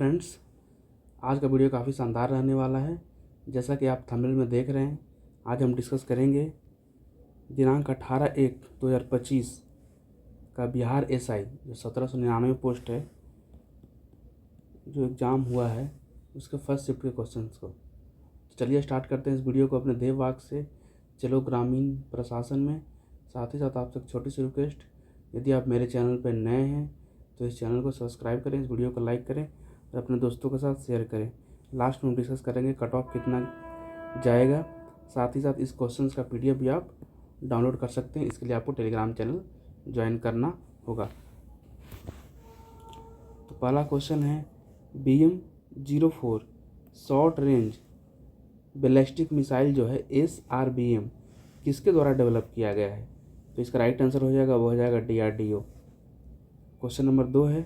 Friends, आज का video काफ़ी शानदार रहने वाला है। जैसा कि आप थंबनेल में देख रहे हैं, आज हम डिस्कस करेंगे दिनांक 18/1/2025 का बिहार एसआई जो 1799 पोस्ट है जो एग्ज़ाम हुआ है उसके फर्स्ट शिफ्ट के क्वेश्चंस को। चलिए स्टार्ट करते हैं इस वीडियो को अपने देव वाक से। चलो ग्रामीण प्रशासन में। साथ ही साथ आपसे एक छोटी सी रिक्वेस्ट, यदि आप मेरे चैनल पर नए हैं तो इस चैनल को सब्सक्राइब करें, इस वीडियो को लाइक करें और अपने दोस्तों के साथ शेयर करें। लास्ट में हम डिस्कस करेंगे कट ऑफ कितना जाएगा। साथ ही साथ इस क्वेश्चंस का पीडीएफ भी आप डाउनलोड कर सकते हैं। इसके लिए आपको टेलीग्राम चैनल ज्वाइन करना होगा। तो पहला क्वेश्चन है, BM-04 short range ballistic missile जो है SRBM किसके द्वारा डेवलप किया गया है? तो इसका राइट आंसर हो जाएगा, वो हो जाएगा DRDO। क्वेश्चन नंबर 2 है,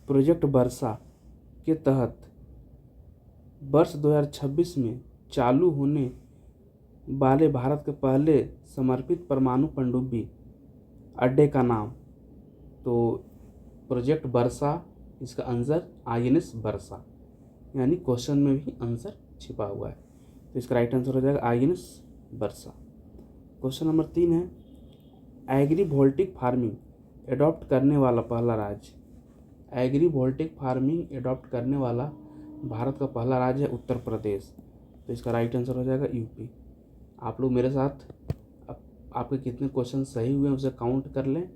प्रोजेक्ट वर्षा के तहत वर्ष 2026 में चालू होने वाले भारत के पहले समर्पित परमाणु पनडुब्बी अड्डे का नाम? तो प्रोजेक्ट वर्षा, इसका आंसर INS वर्षा, यानी क्वेश्चन में भी आंसर छिपा हुआ है। तो इसका राइट आंसर हो जाएगा INS वर्षा। क्वेश्चन नंबर 3 है, एग्रीवोल्टिक फार्मिंग एडॉप्ट करने वाला पहला राज्य? एग्रीवोल्टिक फार्मिंग एडॉप्ट करने वाला भारत का पहला राज्य है उत्तर प्रदेश। तो इसका राइट आंसर हो जाएगा UP। आप लोग मेरे साथ आपके कितने क्वेश्चन सही हुए हैं उसे काउंट कर लें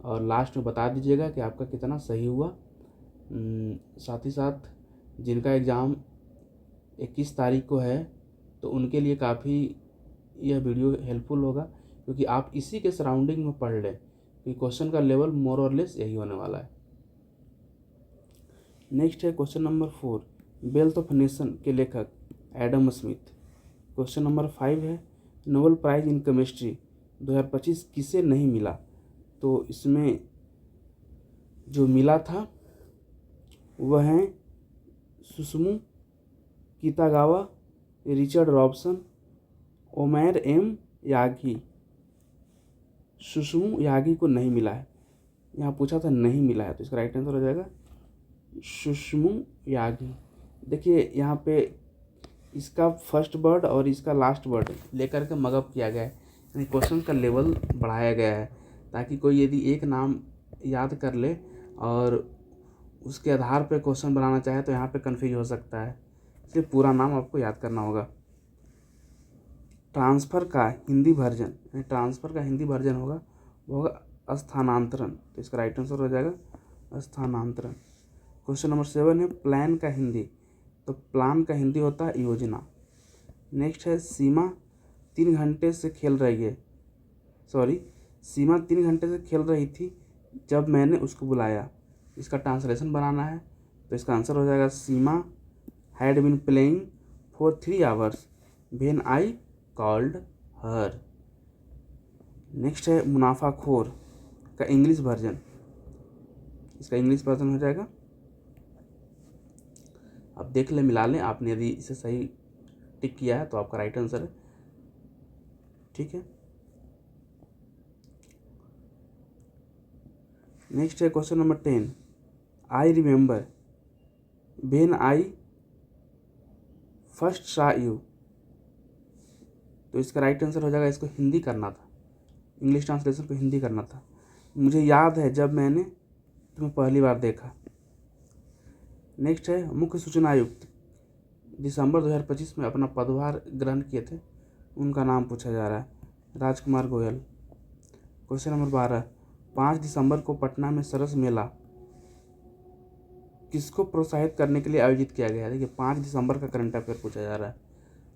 और लास्ट में बता दीजिएगा कि आपका कितना सही हुआ। साथ ही साथ जिनका एग्ज़ाम 21 तारीख को है तो उनके लिए काफ़ी यह वीडियो हेल्पफुल होगा, क्योंकि आप इसी के सराउंडिंग में पढ़ लें कि क्वेश्चन का लेवल मोर और लेस यही होने वाला है। नेक्स्ट है question number 4, wealth of nation के लेखक एडम स्मिथ। क्वेश्चन नंबर 5 है, नोबेल प्राइज इन केमिस्ट्री 2025 किसे नहीं मिला? तो इसमें जो मिला था वह है सुसुमु कितागावा, रिचर्ड रॉबसन, ओमेर M यागी। सुसुमु यागी को नहीं मिला है, यहाँ पूछा था नहीं मिला है, तो इसका राइट आंसर हो जाएगा सुसुमु यागी। देखिए यहाँ पे इसका फर्स्ट वर्ड और इसका लास्ट वर्ड लेकर के मगअप किया गया है, यानी क्वेश्चन का लेवल बढ़ाया गया है ताकि कोई यदि एक नाम याद कर ले और उसके आधार पर क्वेश्चन बनाना चाहे तो यहाँ पे कंफ्यूज हो सकता है, इसलिए पूरा नाम आपको याद करना होगा। ट्रांसफ़र का हिंदी वर्जन होगा वो होगा स्थानांतरण। तो इसका राइट आंसर हो जाएगा स्थानांतरण। क्वेश्चन नंबर 7 है, प्लान का हिंदी? तो प्लान का हिंदी होता है योजना। नेक्स्ट है, सीमा 3 घंटे से खेल रही थी जब मैंने उसको बुलाया। इसका ट्रांसलेशन बनाना है, तो इसका आंसर हो जाएगा Seema had been playing for 3 hours when I called her. Next है, मुनाफाखोर का इंग्लिश वर्जन? इसका इंग्लिश वर्जन हो जाएगा, आप देख लें, मिला लें। आपने यदि इसे सही टिक किया है तो आपका राइट आंसर है, ठीक है। नेक्स्ट है question number 10, I remember when I first saw you. तो इसका राइट आंसर हो जाएगा, इसको हिंदी करना था, इंग्लिश ट्रांसलेशन को हिंदी करना था। मुझे याद है जब मैंने तुम्हें पहली बार देखा। नेक्स्ट है, मुख्य सूचना आयुक्त दिसंबर 2025 में अपना पदभार ग्रहण किए थे, उनका नाम पूछा जा रहा है, राजकुमार गोयल। क्वेश्चन नंबर 12, 5 दिसंबर को पटना में सरस मेला किसको प्रोत्साहित करने के लिए आयोजित किया गया है? देखिए 5 दिसंबर का करंट अफेयर पूछा जा रहा है,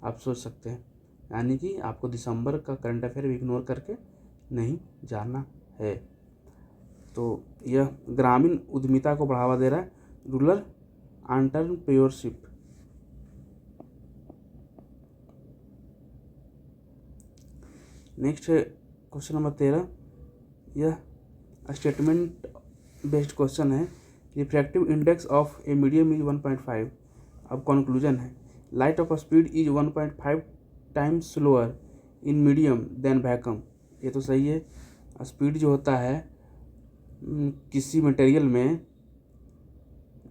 आप सोच सकते हैं, यानी कि आपको दिसंबर का करंट अफेयर भी इग्नोर करके नहीं जाना है। तो यह ग्रामीण उद्यमिता को बढ़ावा दे रहा है, रूरल एंटरप्रेन्योरशिप। नेक्स्ट है क्वेश्चन नंबर 13, यह स्टेटमेंट बेस्ड क्वेश्चन है। Refractive index of a medium is 1.5। अब कंक्लूजन है, light of speed is 1.5 times slower in medium than vacuum. ये तो सही है, स्पीड जो होता है किसी मटेरियल में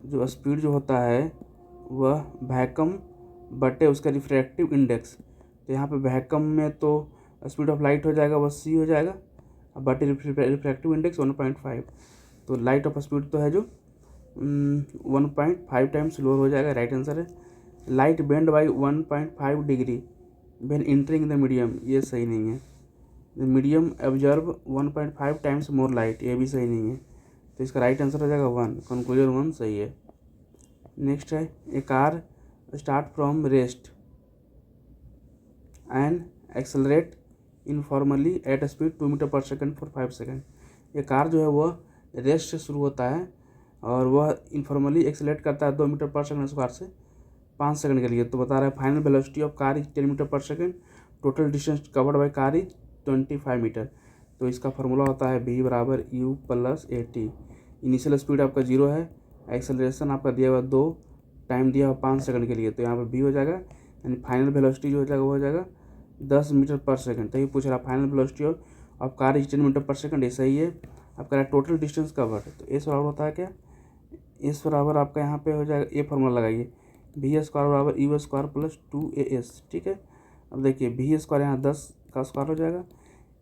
जो स्पीड जो होता है वह वैक्यूम बटे उसका रिफ्रैक्टिव इंडेक्स। तो यहाँ पे वैक्यूम में तो स्पीड ऑफ लाइट हो जाएगा, वह c हो जाएगा, अब बटे रिफ्रैक्टिव इंडेक्स 1.5। तो लाइट ऑफ स्पीड तो है जो 1.5 टाइम्स लोअर हो जाएगा, राइट आंसर है। Light bend by 1.5 degree when entering the medium, ये सही नहीं है। The medium observe 1.5 times more light, ये भी सही नहीं है। तो इसका राइट आंसर हो जाएगा 1, कंक्लूजन 1 सही है। नेक्स्ट है a car start from rest and accelerate uniformly at speed 2 metre per second for 5 second. ये कार जो है वह रेस्ट से शुरू होता है और वह इनफॉर्मली एक्सेलरेट करता है 2 मीटर पर सेकेंड स्क्वायर से 5 सेकंड के लिए। तो बता रहा है final velocity of car is 10 metre per second, total distance covered by car is 25 metre. तो इसका फार्मूला होता है v बराबर u plus AT। Initial speed आपका 0 है, एक्सेलरेशन आपका दिया हुआ 2, टाइम दिया हुआ 5 सेकंड के लिए, तो यहाँ पर v हो जाएगा, यानी फाइनल वेलोसिटी जो हो जाएगा वो हो जाएगा 10 मीटर पर सेकंड। तो ये पूछ रहा है final velocity of car is 10 metre per second, ऐसा ही है। आपका टोटल डिस्टेंस कवर्ड, तो एस बराबर होता है क्या, एस बराबर आपका यहाँ पे हो जाएगा, ये फार्मूला लगाइए, वी स्क्वायर बराबर यू स्क्वायर प्लस 2AS। ठीक है, अब देखिए वी स्क्वायर यहाँ 10 का स्क्वायर हो जाएगा,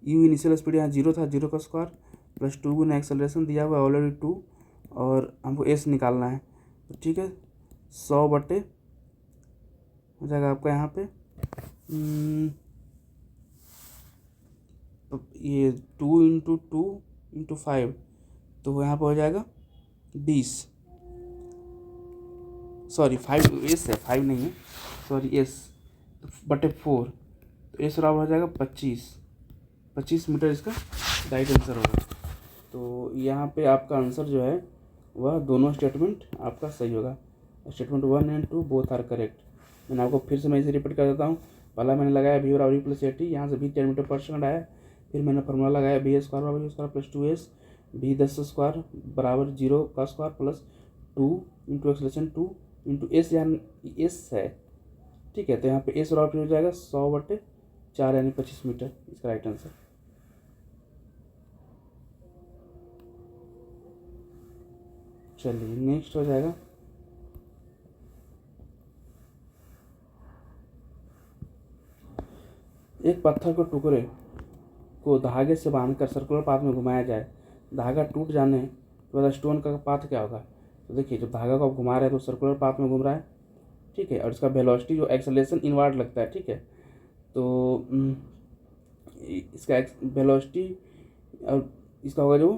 यू इनिशियल स्पीड यहाँ 0 था, 0 का स्क्वायर प्लस 2 गुना एक्सेलरेशन दिया हुआ है ऑलरेडी 2, और हमको एस निकालना है। तो ठीक है, 100 बटे हो जाएगा आपका यहाँ पे तो ये 2 इंटू 2 इंटू 5, तो यहाँ पर हो जाएगा 20, सॉरी 5 एस है, 5 नहीं है, सॉरी एस, तो बटे 4, तो एस बराबर हो जाएगा 25 मीटर, इसका राइट आंसर होगा। तो यहाँ पे आपका आंसर जो है वह दोनों स्टेटमेंट आपका सही होगा, statement 1 and 2 both are correct. मैंने आपको फिर से मैं इसे रिपीट कर देता हूँ। पहला मैंने लगाया v बराबर u प्लस AT, यहाँ से v 10 मीटर पर सेकंड आया, फिर मैंने फार्मूला लगाया v स्क्वायर बराबर u square plus 2s, v 10 square बराबर 0 का square plus 2 into acceleration 2 into S, यहाँ एस है, ठीक है। तो यहाँ पे एस बराबर हो जाएगा 100 बटे 4 यानी 25 मीटर, इसका राइट आंसर। चलिए नेक्स्ट हो जाएगा एक पत्थर के टुकड़े को धागे से बांधकर सर्कुलर पाथ में घुमाया जाए, धागा टूट जाने के बाद स्टोन का पाथ क्या होगा। तो देखिए जब धागा को आप घुमा रहे हैं तो सर्कुलर पाथ में घूम रहा है, ठीक है, और इसका वेलोसिटी जो एक्सेलरेशन इनवर्ड लगता है, ठीक है। तो इसका वेलोसिटी और इसका होगा जो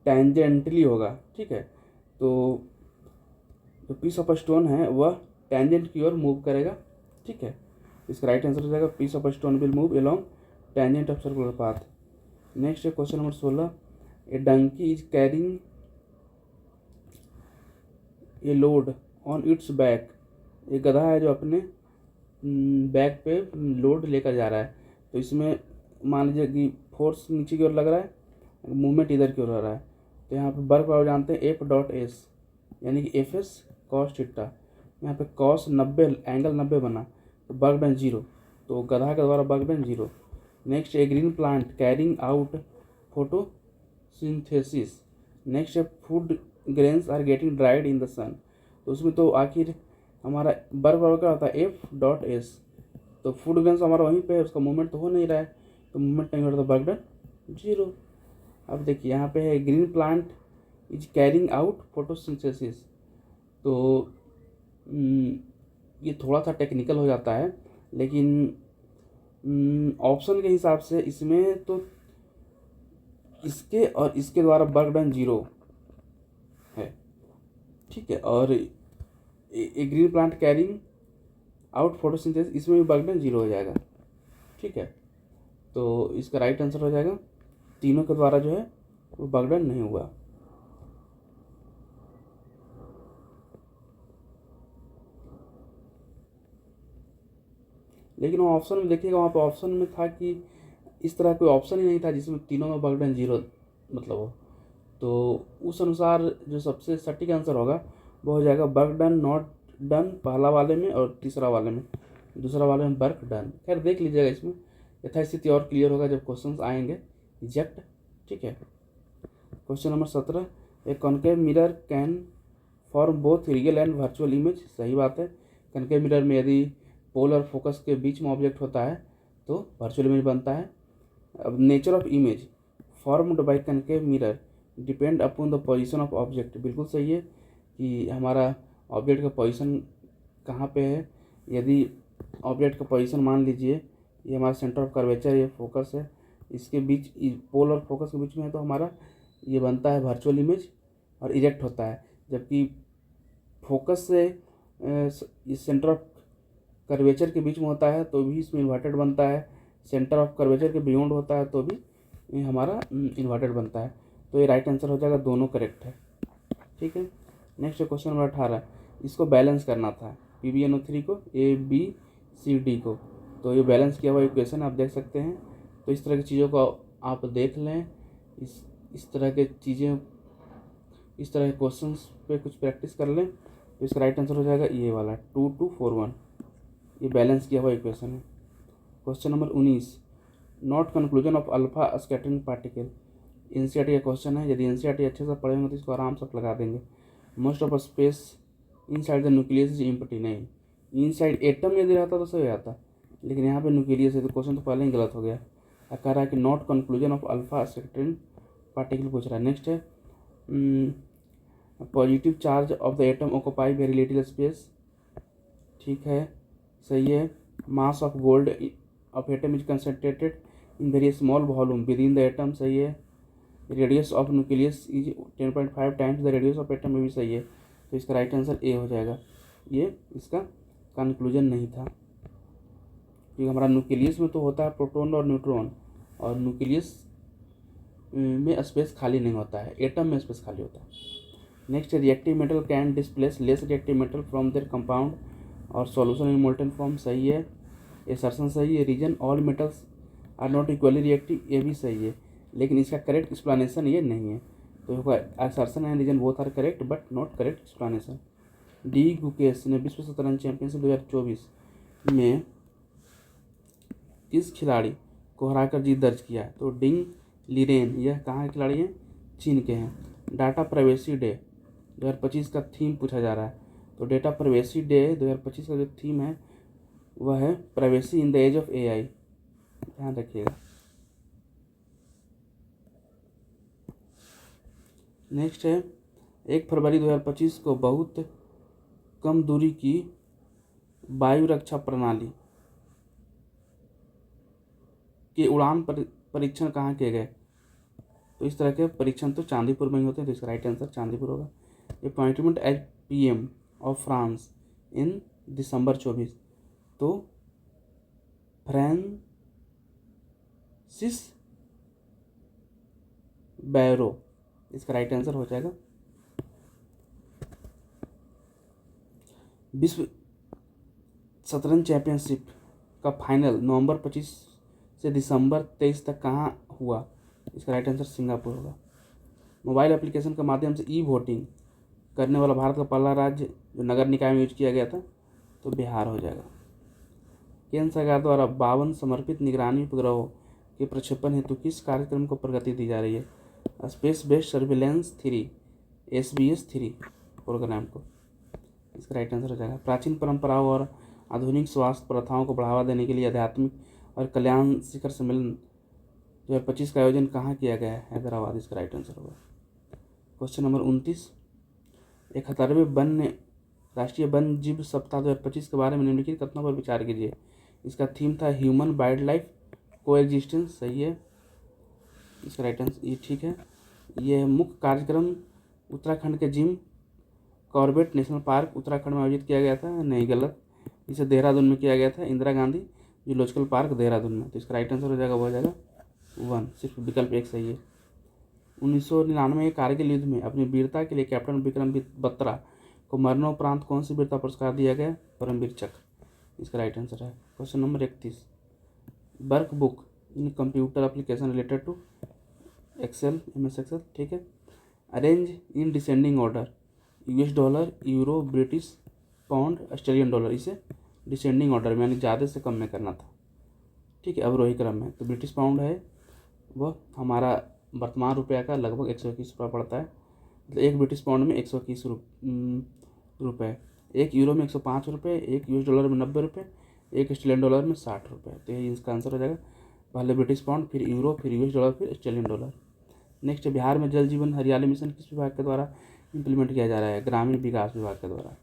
टेंजेंटली होगा, ठीक है। तो जो पीस ऑफ स्टोन है वह टेंजेंट की ओर मूव करेगा, ठीक है। इसका राइट आंसर हो जाएगा piece of stone will move along tangent of circular path. Next है question number 16, a donkey is carrying a load on its back. एक गधा है जो अपने बैक पे लोड लेकर जा रहा है। तो इसमें मान लीजिए कि फोर्स नीचे की ओर लग रहा है, मूवमेंट इधर की ओर हो रहा है। तो यहाँ पे वर्क पावर जानते हैं F.S, यानी कि FS कॉस थीटा। यहाँ पे कॉस 90 एंगल 90 बना, तो वर्क डन 0, तो गधा के द्वारा work done 0। Next a green plant carrying out photosynthesis. Next है food grains are getting dried in the sun. तो उसमें तो आखिर हमारा वर्क पावर क्या होता है F.S, तो फूड ग्रेन्स हमारा वहीं पे है, उसका मूवमेंट तो हो नहीं रहा है, तो मूवमेंट नहीं हो रहा, तो वर्क डन 0। अब देखिए यहाँ पे है green plant is carrying out photosynthesis. तो ये थोड़ा सा टेक्निकल हो जाता है, लेकिन ऑप्शन के हिसाब से इसमें तो इसके और इसके द्वारा वर्क डन 0 है, ठीक है। और a green plant carrying out photosynthesis, इसमें भी वर्क डन 0 हो जाएगा, ठीक है। तो इसका राइट आंसर हो जाएगा तीनों के द्वारा जो है वो वर्क डन नहीं हुआ। लेकिन वो ऑप्शन में देखिएगा, वहाँ पे ऑप्शन में था कि इस तरह कोई ऑप्शन ही नहीं था जिसमें तीनों में वर्क डन 0 मतलब हो। तो उस अनुसार जो सबसे सटीक आंसर होगा वो हो जाएगा वर्क डन नॉट डन पहला वाले में, और तीसरा वाले में, दूसरा वाले में वर्क डन। खैर देख लीजिएगा, इसमें यथास्थिति और क्लियर होगा जब क्वेश्चन आएंगे एग्जैक्ट, ठीक है। Question number 17, a concave mirror can form both real and virtual image, सही बात है। कनकेव मिरर में यदि पोल और फोकस के बीच में ऑब्जेक्ट होता है तो वर्चुअल इमेज बनता है। अब nature of image formed by concave mirror depend upon the position of object, बिल्कुल सही है कि हमारा ऑब्जेक्ट का पोजीशन कहाँ पे है। यदि ऑब्जेक्ट का पोजीशन मान लीजिए ये हमारा सेंटर ऑफ कर्वेचर, ये फोकस है, इसके बीच पोल और फोकस के बीच में है तो हमारा ये बनता है वर्चुअल इमेज और इरेक्ट होता है। जबकि फोकस से इस सेंटर ऑफ कर्वेचर के बीच में होता है तो भी इसमें इन्वर्टेड बनता है, सेंटर ऑफ कर्वेचर के बियॉन्ड होता है तो भी ये हमारा इन्वर्टेड बनता है। तो ये राइट आंसर हो जाएगा, दोनों करेक्ट है। ठीक है, नेक्स्ट क्वेश्चन नंबर 18, इसको बैलेंस करना था PbNO3 को, ABCD को, तो ये बैलेंस किया हुआ इक्वेशन आप देख सकते हैं। तो इस तरह की चीज़ों को आप देख लें, इस तरह के चीज़ें, इस तरह के क्वेश्चंस पे कुछ प्रैक्टिस कर लें तो इसका राइट आंसर हो जाएगा ये वाला 2241, ये बैलेंस किया हुआ इक्वेशन है। Question number 19, not conclusion of alpha scattering particle, NCERT का क्वेश्चन है। यदि NCERT अच्छे से पढ़े होंगे तो इसको आराम से लगा देंगे। Most of space inside the nucleus is empty, नहीं, इनसाइड एटम यदि रहता तो सही आता, लेकिन यहाँ पे न्यूक्लियस है तो क्वेश्चन तो पहले ही गलत हो गया। कह रहा है कि not conclusion of alpha scattering particle पूछ रहा है। नेक्स्ट है positive charge of the atom occupy very little space, ठीक है, सही है। Mass of gold of atom is concentrated in very small volume with in the atom, सही है। Radius of nucleus is 10.5 times the radius of atom, में भी सही है। तो इसका राइट आंसर ए हो जाएगा, ये इसका कंक्लूजन नहीं था, क्योंकि हमारा न्यूक्लियस में तो होता है प्रोटॉन और न्यूट्रॉन, और न्यूक्लियस में स्पेस खाली नहीं होता है, एटम में स्पेस खाली होता है। नेक्स्ट है reactive metal can displace less reactive metal from their compound और सॉल्यूशन इन मोल्टन फॉर्म, सही है। एसर्शन सही है। Reason all metals are not equally reactive, ये भी सही है, लेकिन इसका करेक्ट एक्सप्लेनेशन ये नहीं है। तो assertion and reason both are correct but not correct explanation. D Gukesh ने विश्व शतरंज चैंपियनशिप 2024 में किस खिलाड़ी को हराकर जीत दर्ज किया है? तो डिंग लीरेन, यह कहाँ के खिलाड़ी हैं? चीन के हैं। डाटा प्राइवेसी डे 2025 का थीम पूछा जा रहा है, तो डेटा प्राइवेसी डे 2025 का जो थीम है वह है privacy in the age of AI, ध्यान रखिएगा। नेक्स्ट है 1 फरवरी 2025 को बहुत कम दूरी की वायु रक्षा प्रणाली के उड़ान परीक्षण कहाँ किए गए? तो इस तरह के परीक्षण तो चांदीपुर में ही होते हैं, तो इसका राइट आंसर चांदीपुर होगा। Appointment as PM of France in December 24, तो फ्रांसिस बैरो, इसका राइट आंसर हो जाएगा। विश्व शतरंज चैंपियनशिप का फाइनल नवंबर 25 से दिसंबर 23 तक कहाँ हुआ? इसका राइट आंसर सिंगापुर होगा। मोबाइल एप्लीकेशन के माध्यम से वोटिंग करने वाला भारत का पहला राज्य जो नगर निकाय में यूज किया गया था, तो बिहार हो जाएगा। केंद्र सरकार द्वारा 52 समर्पित निगरानी उपग्रहों के प्रक्षेपण हेतु किस कार्यक्रम को प्रगति दी जा रही है? Space based surveillance 3 SBS-3 programme को, इसका राइट आंसर हो जाएगा। प्राचीन परंपराओं और आधुनिक स्वास्थ्य प्रथाओं को बढ़ावा देने के लिए आध्यात्मिक और कल्याण शिखर सम्मेलन 2025 का आयोजन कहाँ किया गया है? हैदराबाद, इसका राइट आंसर होगा। क्वेश्चन नंबर 29, 71वें राष्ट्रीय वन्य जीव सप्ताह 2025 के बारे में निम्नलिखित कथनों पर विचार कीजिए। इसका थीम था ह्यूमन वाइल्ड लाइफ कोएग्जिस्टेंस, सही है, इसका राइट आंसर ये ठीक है। ये मुख्य कार्यक्रम उत्तराखंड के Jim Corbett national park Uttarakhand में आयोजित किया गया था, नहीं गलत, इसे देहरादून में किया गया था, इंदिरा गांधी जूलॉजिकल पार्क देहरादून में, तो इसका राइट आंसर हो जाएगा, वो हो जाएगा 1, सिर्फ विकल्प 1 सही है। 1999 कारगिल युद्ध में अपनी वीरता के लिए कैप्टन विक्रम बत्रा को मरणोपरांत कौन सी वीरता पुरस्कार दिया गया? परमवीर चक्र, इसका राइट आंसर है। Question number 31, work book in computer application related to Excel, MS Excel, ठीक है। Arrange in descending order $, euro, British pound, Australian dollar, इसे डिसेंडिंग ऑर्डर में यानी ज़्यादा से कम में करना था, ठीक है, अवरोही क्रम में। तो ब्रिटिश पाउंड है वह हमारा वर्तमान रुपया का लगभग 121 रुपया पड़ता है, मतलब एक ब्रिटिश पाउंड में 121 रुपये, एक यूरो में 105 रुपये, एक यूएस डॉलर में 90 रुपये, एक ऑस्ट्रेलियन डॉलर में 60 रुपये। तो ये इसका आंसर हो जाएगा, पहले ब्रिटिश पाउंड, फिर यूरो, फिर यूएस डॉलर, फिर ऑस्ट्रेलियन डॉलर। नेक्स्ट, बिहार में जल जीवन हरियाली मिशन किस विभाग के द्वारा इम्प्लीमेंट किया जा रहा है? ग्रामीण विकास विभाग के द्वारा।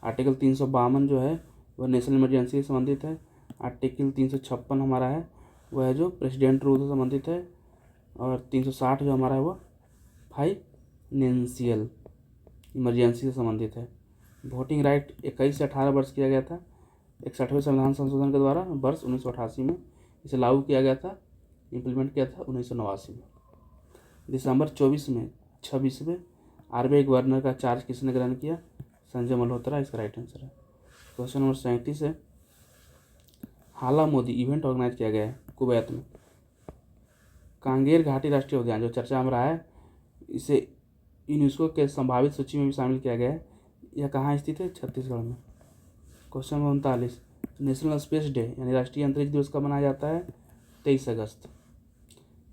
आर्टिकल 352 जो है वह नेशनल इमरजेंसी से संबंधित है। आर्टिकल 356 हमारा है वह है जो प्रेसिडेंट रूल से संबंधित है। और 360 जो हमारा है वह फाइनेंशियल इमरजेंसी से संबंधित है। वोटिंग राइट 21 से 18 वर्ष किया गया था 61वें संविधान संशोधन के द्वारा वर्ष 1988 में। इसे लागू किया गया था, इम्प्लीमेंट किया था 1989 में। दिसंबर 26वें आरबीआई गवर्नर का चार्ज किसने ग्रहण किया? संजय मल्होत्रा, इसका राइट आंसर है। क्वेश्चन नंबर 37 है, हाला मोदी इवेंट ऑर्गेनाइज किया गया है कुवैत में। कांगेर घाटी राष्ट्रीय उद्यान जो चर्चा में रहा है, इसे यूनेस्को के संभावित सूची में भी शामिल किया गया है। यह कहाँ स्थित है? छत्तीसगढ़ में। Question number 39, national space day यानी राष्ट्रीय अंतरिक्ष दिवस कब मनाया जाता है? 23 अगस्त।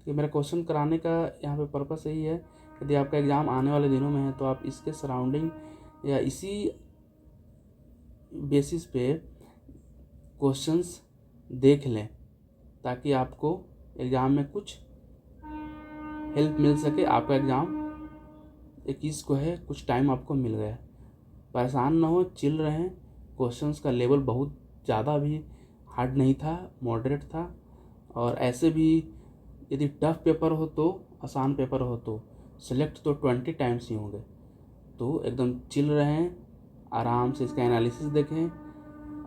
तो मेरा क्वेश्चन कराने का यहाँ पे पर्पस यही है, यदि आपका एग्ज़ाम आने वाले दिनों में है तो आप इसके सराउंडिंग या इसी बेसिस पे क्वेश्चंस देख लें ताकि आपको एग्ज़ाम में कुछ हेल्प मिल सके। आपका एग्ज़ाम 21 को है, कुछ टाइम आपको मिल गया, परेशान ना हो, चिल रहें। क्वेश्चंस का लेवल बहुत ज़्यादा भी हार्ड नहीं था, मॉडरेट था। और ऐसे भी यदि टफ पेपर हो तो, आसान पेपर हो तो सेलेक्ट तो 20 टाइम्स ही होंगे। तो एकदम चिल रहें, आराम से इसका एनालिसिस देखें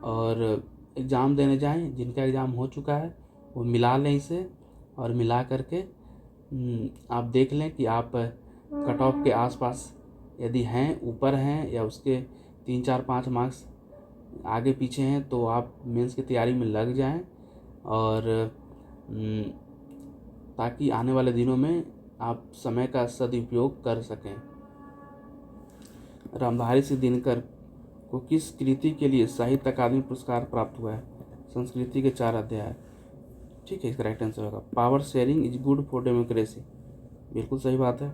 और एग्ज़ाम देने जाएं। जिनका एग्ज़ाम हो चुका है वो मिला लें इसे, और मिला करके आप देख लें कि आप कट ऑफ के आसपास यदि हैं, ऊपर हैं, या उसके 3, 4, 5 मार्क्स आगे पीछे हैं तो आप मेंस की तैयारी में लग जाएं, और ताकि आने वाले दिनों में आप समय का सदुपयोग कर सकें। रामधारी सिंह दिनकर को किस कृति के लिए साहित्य अकादमी पुरस्कार प्राप्त हुआ है? संस्कृति के 4 अध्याय। ठीक है, इसका राइट आंसर होगा power sharing is good for democracy. बिल्कुल सही बात है।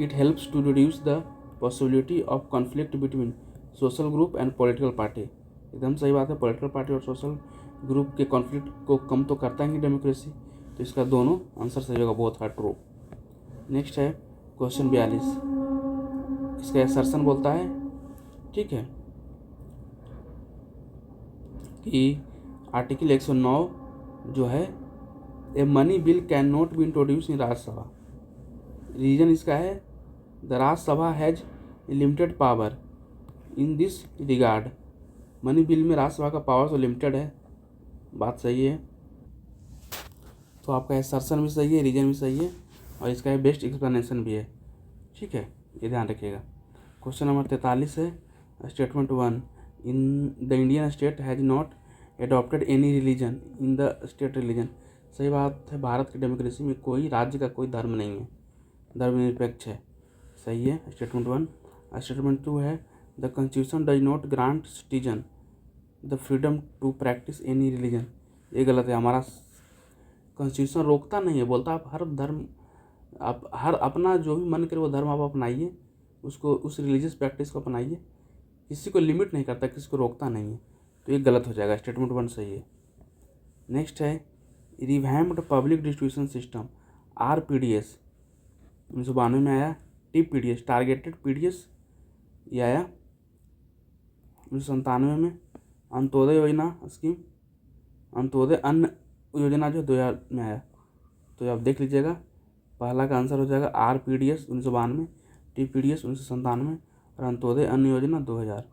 It helps to reduce the possibility of conflict between social group and political party. एकदम सही बात है, पॉलिटिकल पार्टी और सोशल ग्रुप के कॉन्फ्लिक्ट को कम तो करता ही डेमोक्रेसी। तो इसका दोनों आंसर सही होगा, बोथ आर ट्रू। नेक्स्ट है क्वेश्चन 42, इसका असर्शन बोलता है, ठीक है, कि आर्टिकल 109 जो है, a money bill can not be introduce in Rajya Sabha. Reason इसका है the Rajya Sabha has limited power in this regard. Money bill में राज्यसभा का पावर तो लिमिटेड है, बात सही है। तो आपका असर्शन भी सही है, रीजन भी सही है, और इसका बेस्ट एक्सप्लेनेशन भी है। ठीक है, ये ध्यान रखिएगा। क्वेश्चन नंबर 43 है, statement 1, in the Indian state has not adopted any religion in the state religion. सही बात है, भारत की डेमोक्रेसी में कोई राज्य का कोई धर्म नहीं है, धर्मनिरपेक्ष है। सही है, स्टेटमेंट 1। स्टेटमेंट 2 है, the constitution does not grant citizen the freedom to practise any religion. ये गलत है, हमारा कॉन्स्टिट्यूशन रोकता नहीं है, बोलता आप हर धर्म, आप हर अपना जो भी मन करे वो धर्म आप अपनाइए, उसको उस रिलीजियस प्रैक्टिस को अपनाइए, किसी को लिमिट नहीं करता, किसी को रोकता नहीं है। तो ये गलत हो जाएगा, स्टेटमेंट 1 सही है। नेक्स्ट है, revamped public distribution system RPDS 1992 में आया। TPDS टारगेटेड PDS ये आया 1997 में। अंत्योदय योजना स्कीम, अंत्योदय अन्न योजना जो 2000 में आया। तो आप देख लीजिएगा, पहला का आंसर हो जाएगा RPDS 1992, TPDS 1997 और Antyodaya Anna Yojana 2000।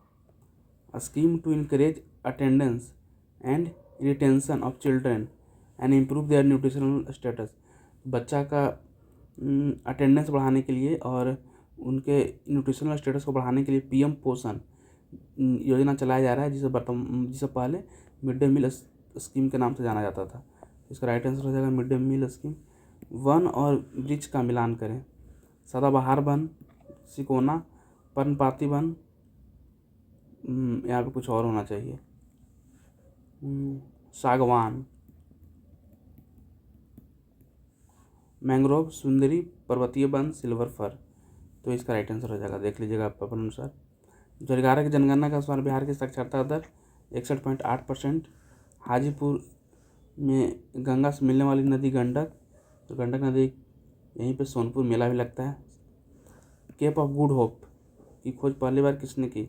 Scheme to encourage attendance and retention of children and improve their nutritional status. बच्चा का अटेंडेंस बढ़ाने के लिए और उनके न्यूट्रिशनल स्टेटस को बढ़ाने के लिए PM पोषण योजना चलाया जा रहा है, जिसे पहले मिड डे मील स्कीम के नाम से जाना जाता था। इसका राइट आंसर हो जाएगा मिड डे मील स्कीम। वन और वृक्ष का मिलान करें, सदाबहार वन, सिकोना, पर्णपाती वन, यहाँ पे कुछ और होना चाहिए, सागवान, मैंग्रोव, सुंदरी, पर्वतीय वन, सिल्वर फर। तो इसका राइट आंसर हो जाएगा, देख लीजिएगा आप अपने अनुसार। 2011 की जनगणना के अनुसार बिहार की साक्षरता दर 61.8%। हाजीपुर में गंगा से मिलने वाली नदी गंडक, तो गंडक नदी यहीं पे सोनपुर मेला भी लगता है। केप ऑफ गुड होप की खोज पहली बार किसने की?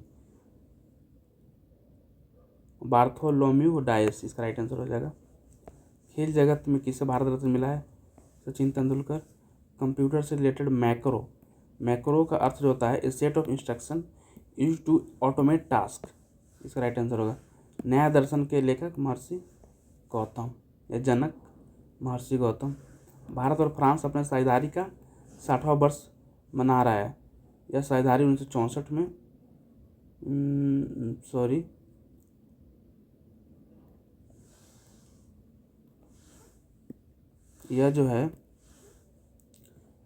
बार्थोलोम्यू डायस, इसका राइट आंसर हो जाएगा। खेल जगत में किसे भारत रत्न मिला है? सचिन तेंदुलकर। कंप्यूटर से रिलेटेड मैक्रो, मैक्रो का अर्थ जो होता है a set of instruction use to automate task, इसका राइट आंसर होगा। नया दर्शन के लेखक महर्षि गौतम या जनक महर्षि गौतम। भारत और फ्रांस अपने साझेदारी का 60वां वर्ष मना रहा है। यह साझेदारी 1964 में यह जो है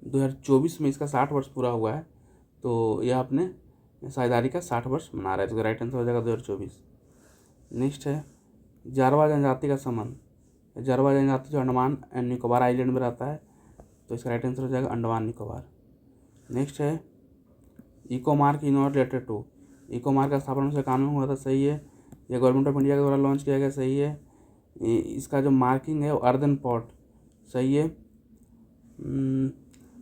2024 में इसका 60 वर्ष पूरा हुआ है, तो यह अपने साझेदारी का 60 वर्ष मना रहा है, तो राइट आंसर हो जाएगा 2024। नेक्स्ट है जारवा जनजाति का संबंध। जारवा जनजाति जो अंडमान एंड निकोबार आइलैंड में रहता है, तो इसका राइट आंसर हो जाएगा अंडमान निकोबार। नेक्स्ट है ecomark is not related to. Ecomark का स्थापना 1991 में हुआ था, सही है। यह गवर्नमेंट ऑफ इंडिया के द्वारा लॉन्च किया गया, सही है। इसका जो मार्किंग है वो अर्दन पॉट, सही है।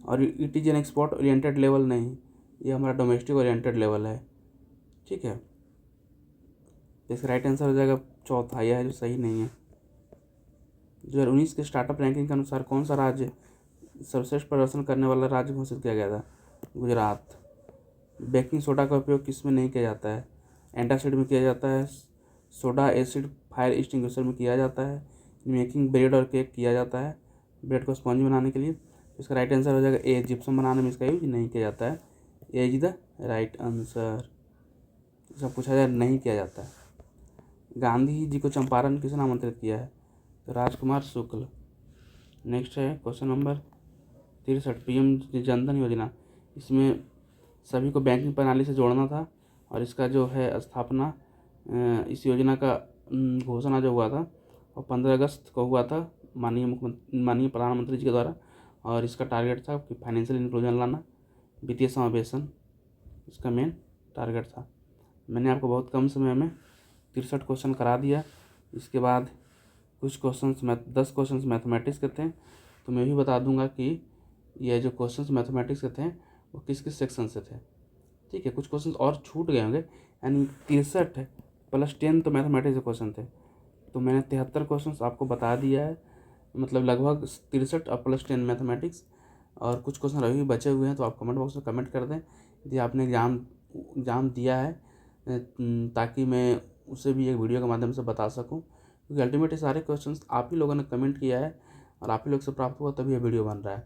और it is an export oriented level, नहीं, ये हमारा डोमेस्टिक ओरिएंटेड लेवल है, ठीक है। इसका राइट आंसर हो जाएगा चौथा, यह है जो सही नहीं है। 2019 के स्टार्टअप रैंकिंग के अनुसार कौन सा राज्य सर्वश्रेष्ठ प्रदर्शन करने वाला राज्य घोषित किया गया था? गुजरात। बेकिंग सोडा का उपयोग किस में नहीं किया जाता है? एंटासिड में किया जाता है, सोडा एसिड फायर एक्सटिंग्विशर में किया जाता है, मेकिंग ब्रेड और केक किया जाता है, ब्रेड को स्पंज बनाने के लिए। इसका राइट आंसर हो जाएगा ए, जिप्सम बनाने में इसका यूज नहीं किया जाता है। ए इज द राइट आंसर। इसका पूछा जाए नहीं किया जाता है। गांधी जी को चंपारण किसने आमंत्रित किया है? तो राजकुमार शुक्ल। नेक्स्ट है क्वेश्चन नंबर 63, पीएम जनधन योजना, इसमें सभी को बैंकिंग प्रणाली से जोड़ना था, और इसका जो है स्थापना, इस योजना का घोषणा जो हुआ था वो 15 अगस्त को हुआ था माननीय प्रधानमंत्री जी के द्वारा, और इसका टारगेट था कि फाइनेंशियल इंक्लूजन लाना, वित्तीय समावेशन इसका मेन टारगेट था। मैंने आपको बहुत कम समय में 63 क्वेश्चन करा दिया। इसके बाद कुछ क्वेश्चंस 10 क्वेश्चंस मैथमेटिक्स के थे, तो मैं भी बता दूंगा कि ये जो क्वेश्चंस मैथमेटिक्स के थे वो किस किस सेक्शन से थे, ठीक है। कुछ क्वेश्चन और छूट गए होंगे, यानी 63 + 10 तो मैथमेटिक्स के क्वेश्चन थे, तो मैंने 73 क्वेश्चन आपको बता दिया है, मतलब लगभग 63 और +10 मैथमेटिक्स, और कुछ क्वेश्चन अभी भी बचे हुए हैं, तो आप कमेंट बॉक्स में कमेंट कर दें यदि आपने एग्ज़ाम दिया है, ताकि मैं उसे भी एक वीडियो के माध्यम से बता सकूं, क्योंकि अल्टीमेटली सारे क्वेश्चंस आप ही लोगों ने कमेंट किया है और आप ही लोग से प्राप्त हुआ, तभी ये वीडियो बन रहा है।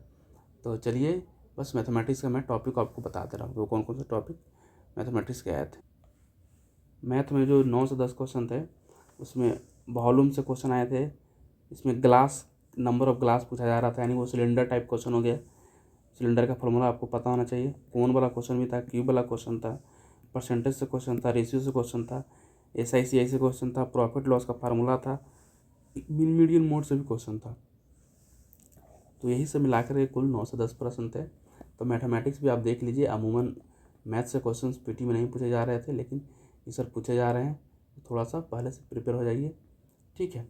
तो चलिए, बस मैथमेटिक्स का मैं टॉपिक आपको बताते रहा हूँ, वो कौन कौन से टॉपिक मैथमेटिक्स के आए थे। मैथ में जो 9 से 10 क्वेश्चन थे, उसमें वॉल्यूम से क्वेश्चन आए थे। इसमें ग्लास, नंबर ऑफ ग्लास पूछा जा रहा था, यानी वो सिलेंडर टाइप क्वेश्चन हो गया। सिलेंडर का फॉर्मूला आपको पता होना चाहिए। कोन वाला क्वेश्चन भी था, क्यूब वाला क्वेश्चन था, परसेंटेज से क्वेश्चन था, रेशियो से क्वेश्चन था, SI CI से क्वेश्चन था, प्रॉफिट लॉस का फार्मूला था, मीडियन मोड से भी क्वेश्चन था। तो यही सब मिलाकर के कुल 9 से 10 प्रश्न थे। तो मैथमेटिक्स भी आप देख लीजिए, अमूमन मैथ से क्वेश्चंस पीटी में नहीं पूछे जा रहे थे, लेकिन ये सर पूछे जा रहे हैं, थोड़ा सा पहले से प्रिपेयर हो जाइए, ठीक है।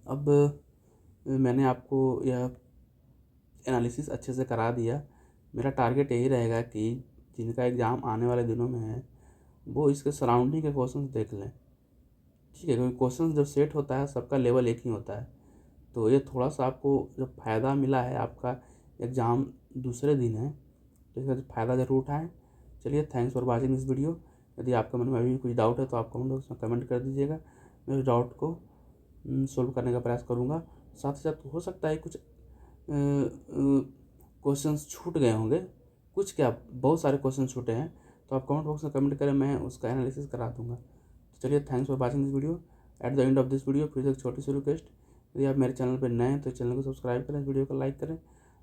अब मैंने आपको यह एनालिसिस अच्छे से करा दिया। मेरा टारगेट यही रहेगा कि जिनका एग्ज़ाम आने वाले दिनों में है, वो इसके सराउंडिंग के क्वेश्चंस देख लें, ठीक है, क्योंकि क्वेश्चंस जब सेट होता है सबका लेवल एक ही होता है। तो ये थोड़ा सा आपको जो फ़ायदा मिला है, आपका एग्ज़ाम दूसरे दिन है, तो इसका फ़ायदा ज़रूर उठाएँ। चलिए, thanks for watching this video. यदि आपके मन में अभी भी कुछ डाउट है तो आप कमेंट बॉक्स में कमेंट कर दीजिएगा, मैं उस डाउट को सोल्व करने का प्रयास करूँगा। साथ ही साथ हो सकता है कुछ क्वेश्चंस छूट गए होंगे, कुछ क्या बहुत सारे क्वेश्चन छूटे हैं, तो आप कमेंट बॉक्स में कमेंट करें, मैं उसका एनालिसिस करा दूंगा। तो चलिए, thanks for watching this video. At the end of this video फिर से एक छोटी सी रिक्वेस्ट, यदि आप मेरे चैनल पर नए हैं तो चैनल को सब्सक्राइब करें, वीडियो को लाइक करें,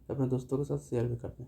अपने दोस्तों के साथ शेयर भी कर दें।